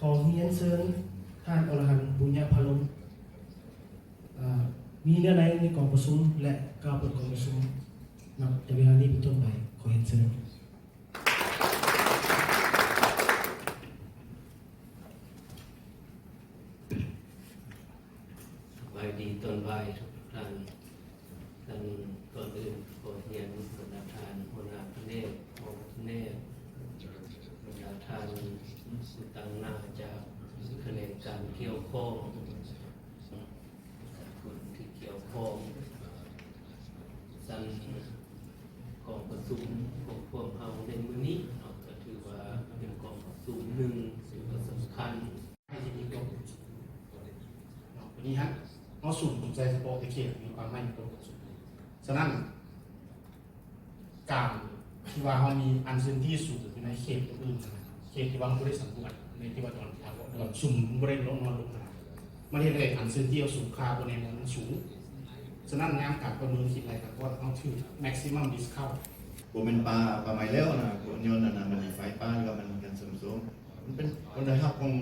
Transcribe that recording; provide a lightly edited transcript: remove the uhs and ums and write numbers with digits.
ขอเรียนเชิญท่านอรหันต์บุญญาภลมมีเนื้อในกองประชุมและกล่าวเปิดกองประชุมนับจากเวลานี้เป็นต้นไปขอเรียนเชิญไว้ดีต้นไว้ทุกท่านก่อนอื่นขอเรียนบรรดาทานหัวหน้าพระเนตรองค์พระเนตรบรรดาทานสุตังหน้าจากคะแนนการเกี่ยวข้องคนที่เกี่ยวข้องสั่งกองประชุมของพวกเราในมื้อนี้ก็ถือว่าเป็นกองประชุมหนึ่งซึ่งสำคัญให้ที่มีตัววันนี้ฮะเอาสูตรผมใจสปอร์ตเขตมีความไม่มีตัวสูตรฉะนั้นการที่ว่าเขามีอันซึ่งที่สูงอยู่ในเขตอื่นเขตที่ว่าเขาได้สำรวจในที่ว่าตอนสุ่มบริเวณลงนอนลงมาเรียนเลยอันซึ่งที่เอาสูงค่าบนในมันสูงฉะนั้นงานการประเมินคิดอะไรก็ต้องถือ maximum discount ผมเป็นปลาไม้เลี้ยวนะผมโยนนะมันไฟปลาก็มันกันสมมันเป็นคนได้รับของ